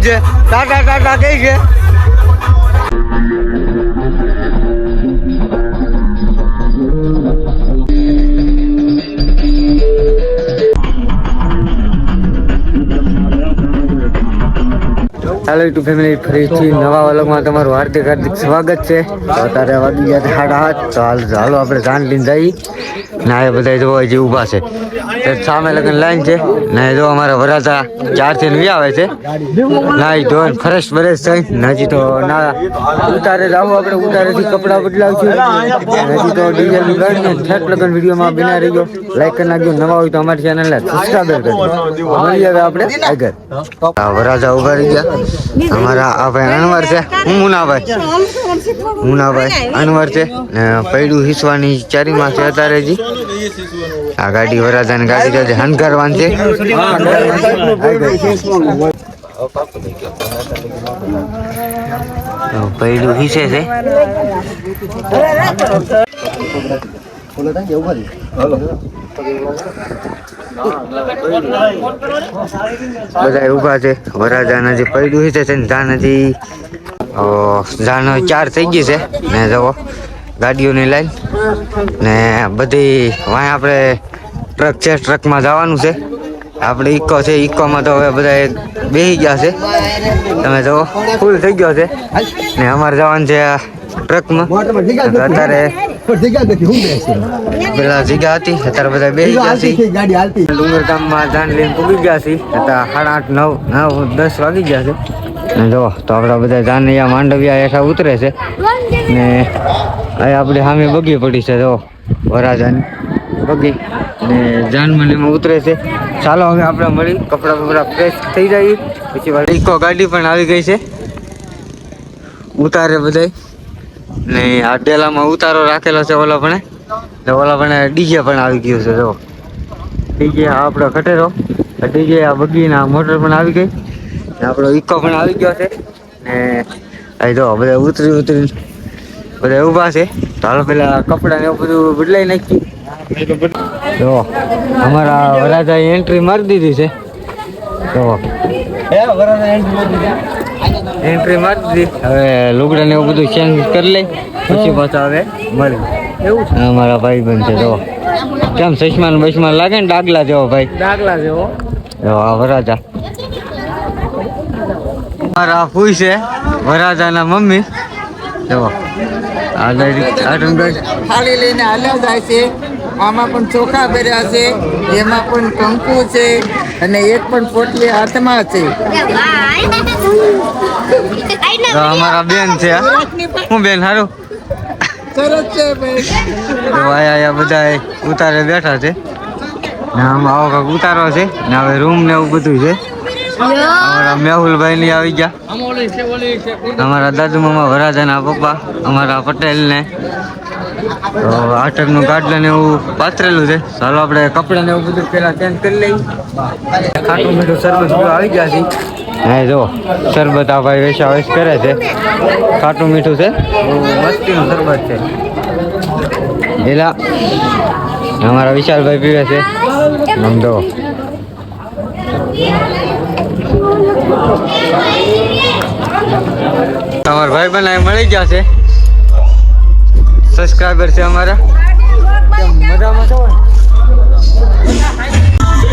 છે. ટાટા ટાટા કઈ છે. हेलो यूट्यूब फैमिली ફરીથી નવા વ્લોગમાં તમારું હાર્દિક સ્વાગત છે. તો અત્યારે વાગી ગયા 8:30. તો હાલો આપણે જાન લઈને જઈએ. ના એ બધા જોવા જે ઊભા છે તે સામે લગન લાઈન છે ને. જો અમારા વરાજા 4 થી 9 આવે છે. નાઈ ધોન ફ્રેશ બરેશ થઈ હજી તો ના ઉતારે જાવ. આપણે ઉતારેથી કપડાં બદલાવશું. હજી તો ડીઝલ ગાડીને ઠેઠ લગન વિડીયોમાં બિના રહી ગયો. લાઈક કરી નાખજો. નવા હોય તો અમારી ચેનલને સબસ્ક્રાઈબ કરજો. મળીએ હવે આપણે આગળ. વરાજા ઉભા રહી ગયા. અમારા આ ભાઈ અનવર છે. હું મુનાભાઈ અનવર છે ને પૈડું હિસવાની ચારીમાં છે અત્યારે જી. આ ગાડી વરાજાની ગાડી છે હનકારવાન છે. પૈડું હિસે છે. બધા ઉભા છે. વરાજાના જે પૈડું હિસે છે ને જાન હજી જાન 4 થઈ ગઈ છે ને. જવો ગાડીઓની લાઈન ને બધી વાંહે આપણે ટ્રક છે. ટ્રકમાં જવાનું છે. આપણે ઇકો છે. ઇકોમાં તો હવે બધા બેસી ગયા છે. તમે જુઓ ફૂલ થઈ ગયો છે ને. અમારે જવાનું છે ટ્રકમાં. અત્યારે પેલા જગ્યા હતી અત્યારે બધા બેસી ગયા છે. ડુંગર ગામમાં જાન લઈને પૂગી ગયા છે. અત્યારે 8:30 9 10 વાગી ગયા છે ને. જો તો આપણા બધા જાન અહીંયા માંડવિયા હેઠા ઉતરે છે ને. અહીં આપણે સામે બગી પડી છે. જો વરાજાની બગી ને જાનમાં એમાં ઉતરે છે. ચાલો હવે આપણે મળી કપડાં બપડા ફ્રેશ થઈ જાય પછી ઇકો ગાડી પણ આવી ગઈ છે. ઉતારે બધાય ને આ ડેલામાં ઉતારો રાખેલો છે. ઓલા પણ ડીજે પણ આવી ગયું છે. જો ડીજે આપણો ખટેરો ડીજે આ બગીના મોટર પણ આવી ગઈ ને. આપણો ઇકો પણ આવી ગયો છે ને. અહીં જો બધા ઉતરી બધા ઊભા છે. તો હાલો પેલા કપડાં ને એવું બધું બદલાઈ નાખી. જો અમારા વરાજા એન્ટ્રી મારી દીધી છે. તો એન્ટ્રી મારી દીધી. હવે લુગડા ને એવું બધું ચેન્જ કરી લઈ પછી પાછા હવે મળી. એવું અમારા ભાઈ બંધ છે. જો કેમ ચશ્માન બસમાન લાગે ને ડાગલા જેવો ભાઈ. ડાગલા જેવો. આ વરાજા મારા ફૂઈ છે વરાજાના મમ્મી. જો થાળી લઈને હાલ્યા જાય છે. આમાં પણ ચોખા ભર્યા છે. એમાં પણ કંકુ છે અને એક પણ પોટલી હાથમાં છે. અમારા બેન છે. હું બેન હારું સરસ છે ભાઈ. આયા બધા ઉતારે બેઠા છે ને. આમાં આવો કાંક ઉતારો છે ને. હવે રૂમ ને એવું બધું છે. અમારા મેહુલભાઈ ની આવી ગયા. અમારા દાદુ મામા વરાજાના પપ્પા અમારા પટેલ ને. તો આટકનું ગાડલું એવું પાથરેલું છે. ચાલો આપણે કપડાં ને એવું બધું પેલા ચેન્જ કરી લઈ. ખાટું મીઠું શરબત આવી ગયા છે. હા જો શરબત આ ભાઈ વેચા વેચ કરે છે. ખાટું મીઠું છે. મસ્તીનું શરબત છે. પેલા અમારા વિશાલભાઈ પીવે છે. સમજો તમારા ભાઈ બનાવી મળી ગયા છે. સબસ્ક્રાઈબર છે અમારા. મજામાં છો?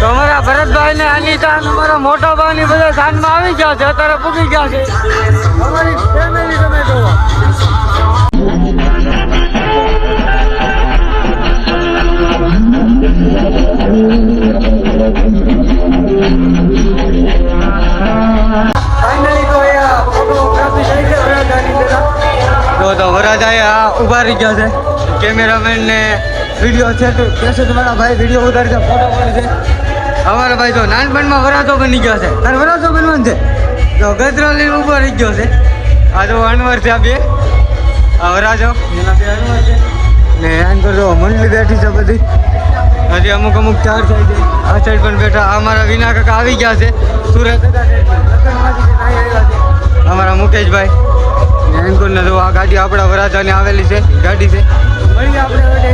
તો અમારા ભરતભાઈ ને અનિતા અમારા મોટા ભાઈ ની બધા સાંજમાં આવી ગયા છે. અત્યારે પૂગી ગયા છે. અમારી ફેમિલી તમે જોવો. તો વરાજા ઉભા રહી ગયા છે. કેમેરામેન ને વિડીયો છે તો કેસે તમારા ભાઈ વિડીયો ઉતારે છે, ફોટો પાડે છે. અમારા ભાઈ તો નાનપણમાં વરાજો બની ગયો છે. તારે વરાજો બનવાનું છે તો ગજરા લઈને ઉભો રહી ગયો છે. આ તો અનવર છે. આ બે આ વરાજો એના બે અનવર છે ને. એમ કરજો મંડળી બેઠી છે બધી. હજી અમુક 4 સાઈડ આ સાઈડ પણ બેઠા. અમારા વિના કાકા આવી ગયા છે. સુરત અમારા મુકેશભાઈ એન્કોર ને જો આ ગાડી આપણા વરાજાને આવેલી છે ગાડી છે. મળીએ આપણે હવે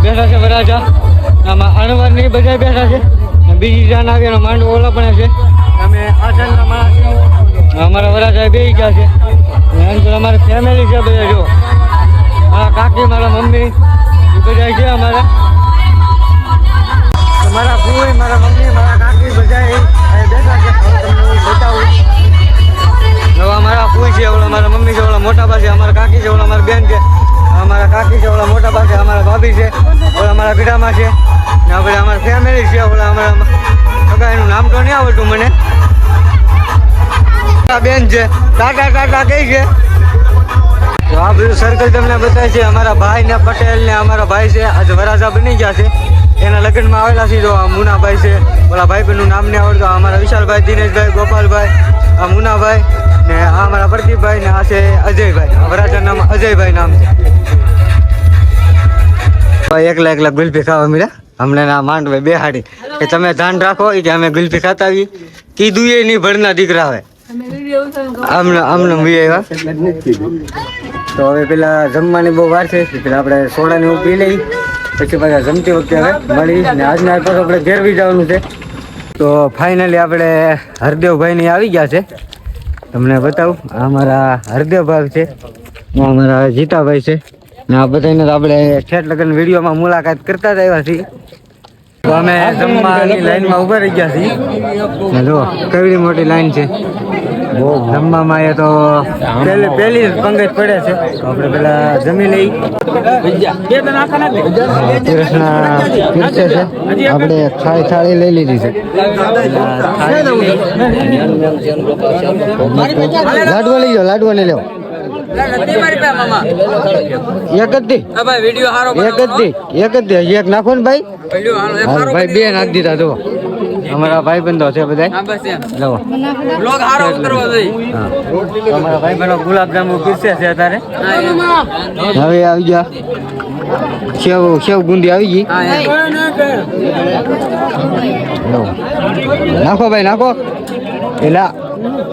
બેઠા છે વરાજા આમાં અણવરની બધા બેઠા છે બીજી જાન આવી એનો માંડવો ઓલા પણ છે અમે આ જાનના માણસ અમારા વરાજા બે ગયા છે અંદર અમારી ફેમિલી છે બધા જો મારા કાકી મારા મમ્મી એ બધા છે અમારા મારા ફૂઈ મારા મમ્મી મારા કાકી બધા બેઠા છે તમને બતાવું નવા મારા ફૂઈ છે ઓલા મારા મમ્મી છે ઓલા મોટા પાસે અમારા કાકી છે ઓલા મારા બેન છે અમારા કાકી છે ઓલા મોટા પાસે અમારા ભાભી છે ઓલા અમારા પીડામાં છે ને આપણે અમારી ફેમિલી છે ઓલા અમારા એનું નામ તો નહીં આવડતું મને બેન છે ટાટા ટાટા કઈ છે તો આ બધું સર્કલ તમને બતાવે છે અમારા ભાઈ ને પટેલ ને અમારા ભાઈ છે આજે વરાજા બની ગયા છે એના લગ્નમાં આવેલા છે જો આ મુનાભાઈ છે ઓલા ભાઈબંધનું નામ નહીં આવડતું અમારા વિશાલભાઈ દિનેશભાઈ ગોપાલભાઈ આ મુનાભાઈ ને આ અમારા પ્રદીપભાઈ ને આ છે અજયભાઈ વરાજા નામ અજયભાઈ નામ છે એકલા એકલા ગુલ્ફી ખાવા મળ્યા હમણાં ના માંડભાઈ બેહાડી કે તમે ધ્યાન રાખો કે અમે ગુલ્ફી ખાતા આવીએ કીધું એ નહીં ભરના દીકરા આવે આમને આવ્યા તો હવે પેલા જમવાની બહુ વાર છે પેલા આપણે સોડાને એવું પી લઈ પછી પાછા જમતી વખતે હવે મળી ને આજના પાછું આપણે ઘેરવી જવાનું છે તો ફાઇનલી આપણે હરદેવભાઈની આવી ગયા છે તમને બતાવું આ અમારા હરદેવ ભાઈ છે અમારા જીતાભાઈ છે ને આ બધાને તો આપણે ઠેઠ લગન વિડીયોમાં મુલાકાત કરતા જ આવ્યા છીએ તો અમે જમવાની લાઈનમાં ઊભા રહી ગયા છીએ જો કેવડી મોટી લાઈન છે જમવામાં એ તો પહેલી જ પંગજ પડે છે આપણે પેલા જમી લઈ પીરસે છે આપણે થાળી લઈ લીધી છે લાડવા લઈ જાઓ લાડવા ને લેવો એક જ એક નાખો ને ભાઈ ભાઈ બે નાખી દીધા જો અમારા ભાઈ બંધો છે બધા અમારા ભાઈ બંધો ગુલાબજાંબુ પીરસે છે અત્યારે હવે આવી ગયા સેવ ગુંદી આવી ગઈ નાખો ભાઈ નાખો પેલા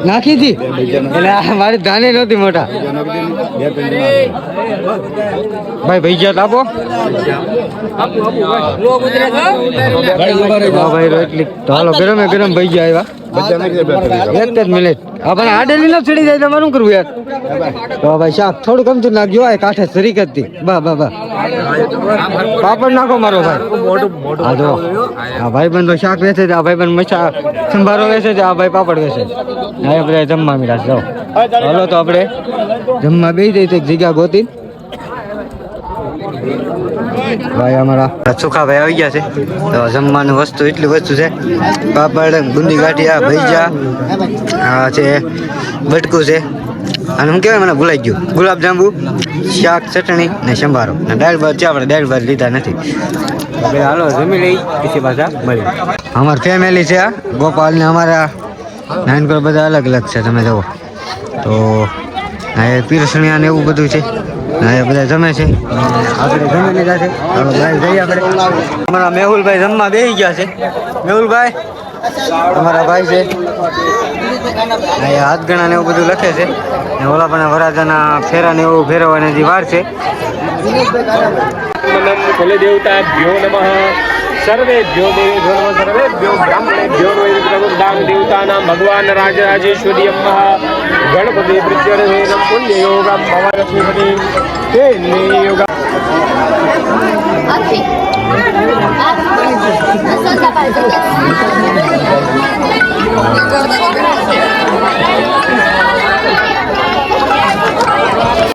નાખી હતી એટલે આ મારી ધાને નહોતી મોટા ભાઈ ભૈયા આપો ભાઈ એટલી તો હાલો ગરમે ગરમ ભૈયા આવ્યા એક જ મિનિટ આપણે આડેલી ન ચડી જાય તમારું કરવું યાર તો ભાઈ શાક થોડું કમતું નાખજો આ કાંઠે સરીક હતી બા પાપડ નાખો મારો ભાઈ હા જો આ ભાઈ બંધ તો શાક વેચે છે આ ભાઈ બંધ મચા સંભારો વેચે છે આ ભાઈ પાપડ વેચે છે આ બધા જમવા મીરા જાઓ હાલો તો આપણે જમવા બેસી જઈએ તો એક જગ્યા ગોતી ભાઈ અમારા ચોખા ભાઈ આવી ગયા છે તો જમવાનું વસ્તુ એટલી વસ્તુ છે પાપડ બુંદી ગાંઠિયા ભજીયા છે બટકું છે અને હું કહેવાય મને ભૂલાઈ ગયું ગુલાબ જાંબુ શાક ચટણી ને સંભારો ને દાળ ભાત છે આપણે દાળ ભાત લીધા નથી આપણે હાલો જમી લઈ પછી પાછા મળી અમારી ફેમિલી છે આ ગોપાલ ને અમારા નાનકર બધા અલગ અલગ છે તમે જુઓ તો એ પીરસણિયા ને એવું બધું છે એ બધા જમે છે આપણે જમી લીધા છે બહાર જઈએ આપણે અમારા મેહુલભાઈ જમવા બેસી ગયા છે મેહુલભાઈ અમારા ભાઈ છે એ હાથ ગણા ને એવું બધું લખે છે ને ઓલા પણ વરાજાના ફેરા ને એવું ફેરવવાની જે વાર છે कुल देवताभ्यो नमः सर्वेभ्यो देवेभ्यो नमः सर्वेभ्यो ब्राह्मणेभ्यो दान देवतानां भगवान राजराजेश्वरी अम्मः गणपति प्रत्यर्हेनं पुण्य योगं भवलक्ष्मीपति तेने योगं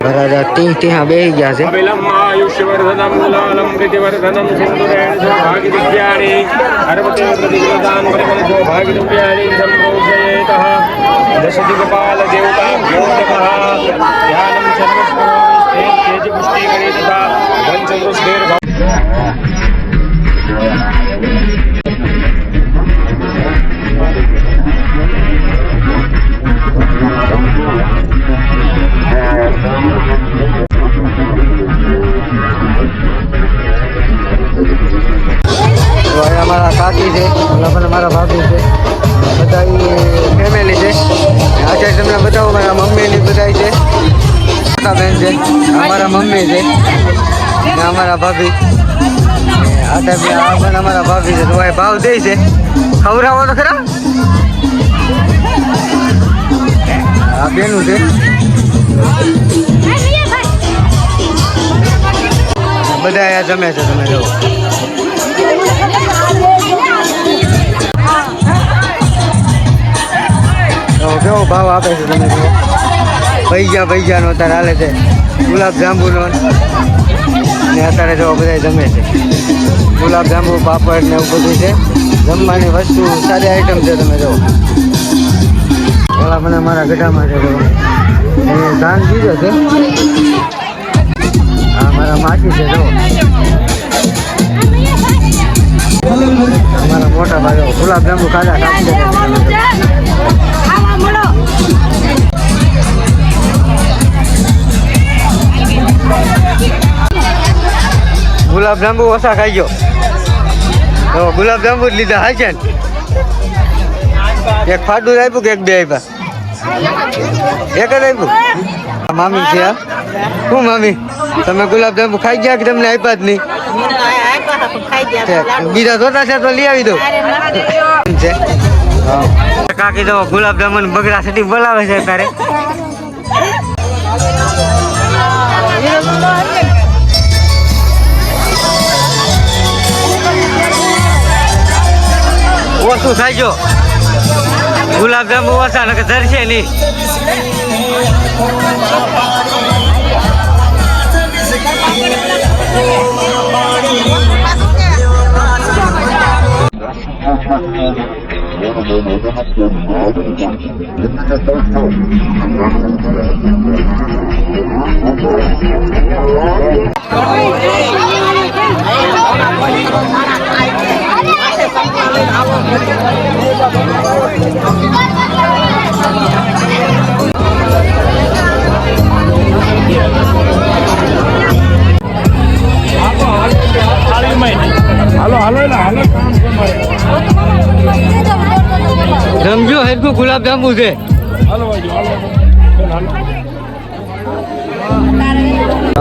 વરાજા ત્યાં બેસી ગયા છે आयुष्यवर्धनम लालम प्रीतिवर्धनम सिंधुरेण सौभाग्यदिव्यानि अर्वते प्रतिग्रदान परिमल सौभाग्यदिव्यानि संप्रोजयेतः दशदिगपाल देवताभ्यो नमः ध्यानं सर्वस्वस्ते तेज पुष्टि करे तथा पंचवृष्टेर અમારા કાકી છે પણ મારા ભાભી છે બધા ફેમિલી છે આજે તમને બતાવું મારા મમ્મીની બધા છે મોટા બેન છે અમારા મમ્મી છે ને અમારા ભાભી આ પણ અમારા ભાભી છે તો ભાઈ ભાવ દે છે ખવડાવો તો ખરા આ બેનું છે બધા અહીંયા જમે છે તમે જુઓ કેવો ભાવ આપે છે તમે જુઓ ભૈયાનો અત્યારે હાલે છે ગુલાબ જાંબુનો ને અત્યારે જો બધા જમે છે ગુલાબ જાંબુ પાપડ ને એવું બધું છે જમવાની વસ્તુ સારી આઈટમ છે તમે જુઓ પેલા મને મારા ગઢામાં છે જો એ ધાન બીજો છે આ મારા માટી છે જો અમારા મોટા ભાઈઓ ગુલાબ જાંબુ ખાધા ગુલાબ જાંબુ ઓછા ખાઈ ગયો તો ગુલાબ જાંબુ જ લીધા હા છે ને એક ફાટું આપ્યું કે એક બે આપ્યા એક જ આપ્યું મામી છે આ શું મામી તમે ગુલાબ જાંબુ ખાઈ ગયા કે તમને આપ્યા જ નહીં બીજા જોતા છે તો લઈ આવી દો કાકી તો ગુલાબ જામુન બગડા સટી બોલાવે છે તારે ઓછું ખાઈજો ગુલાબ જાંબુ ઓછા ને ધરશે નહીં રમજો હેરકું ગુલાબ ગુલાબજાંબુ છે.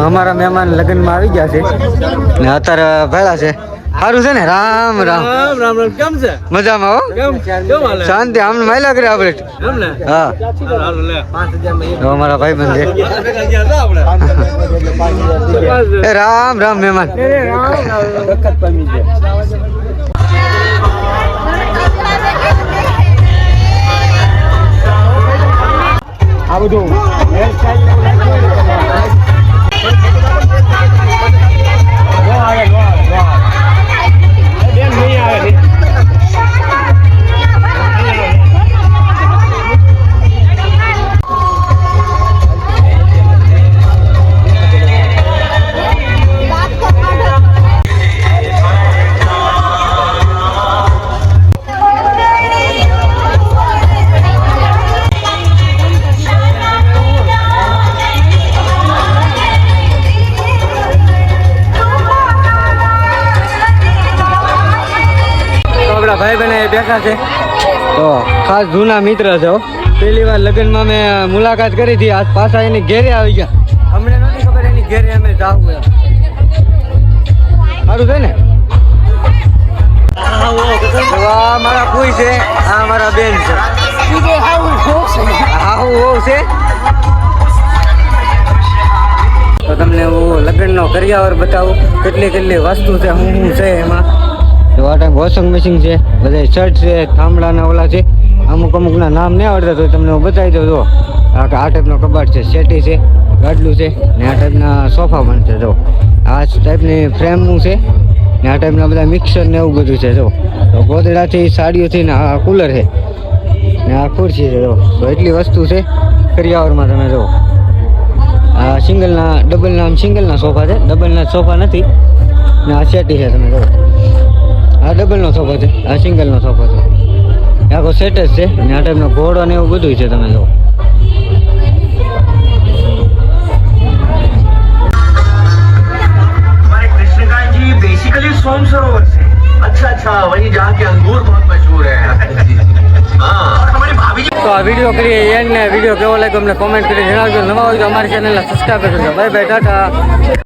અમારા મહેમાન લગ્નમાં આવી ગયા છે ને અત્યારે ભેળા છે. સારું છે ને? રામ રામ. રામ રામ. કેમ છે? મજામાં હો. કેમ હાલે? શાંતિ. આમને માયલા કરે આપણે. એમ ને? હા, હાલો લે. 5000 તો અમારા ભાઈ બંધ છે. એ રામ રામ મહેમાન. આ બધું બેન નહીં આવે. ભાઈ બને બેઠા છે તો ખાસ જૂના મિત્ર છે હો. પહેલી વાર લગ્નમાં મેં મુલાકાત કરી હતી. આજ પાછા એની ઘેરે આવી ગયા. અમને નથી ખબર એની ઘેરે અમે જાવું એમ. સારું છે ને? આ મારા કોઈ છે, આ મારા બેન છે. હાહુ હોવ છે. તો તમને હું લગ્નનો કરિયાવર બતાવું. કેટલી કેટલી વસ્તુ છે, શું છે એમાં. તો આ ટાઈમ વોશિંગ મશીન છે, બધા શર્ટ છે, થાંભલાના ઓલા છે. અમુક અમુકના નામ નહીં આવડતા તો તમને હું બતાવી દઉં. જો આ ટાઈપનો કબાટ છે, શેટી છે, ગાડલું છે ને આ ટાઈપના સોફા પણ છે. જો આ ટાઈપની ફ્રેમનું છે ને આ ટાઈપના બધા મિક્સર ને એવું બધું છે. જો તો ગોદડાથી સાડીઓથી ને આ કુલર છે ને આ ખુરશી છે. જો તો એટલી વસ્તુ છે કરિયાવરમાં. તમે જો આ ડબલના સિંગલના સોફા છે, ડબલના સોફા નથી ને આ શેટી છે. તમે જો આ ડબલનો સોફો છે, આ સિંગલનો સોફો છે. આખો સેટ જ છે ને આ ટાઈપનો ઘોડો ને એવું બધું છે. તમે જો हमारे कृष्णकांत जी बेसिकली सोम सरोवर से। अच्छा वहीं जहाँ के अंगूर बहुत मशहूर है। हाँ और हमारी भाभी जी। તો આ વિડીયો કરીએ એન્ડ ને વિડીયો કેવો લાગ્યો અમને કોમેન્ટ કરી જણાવજો. નવા હોય તો અમારી ચેનલને સબસ્ક્રાઈબ કરજો. Bye bye, Tata.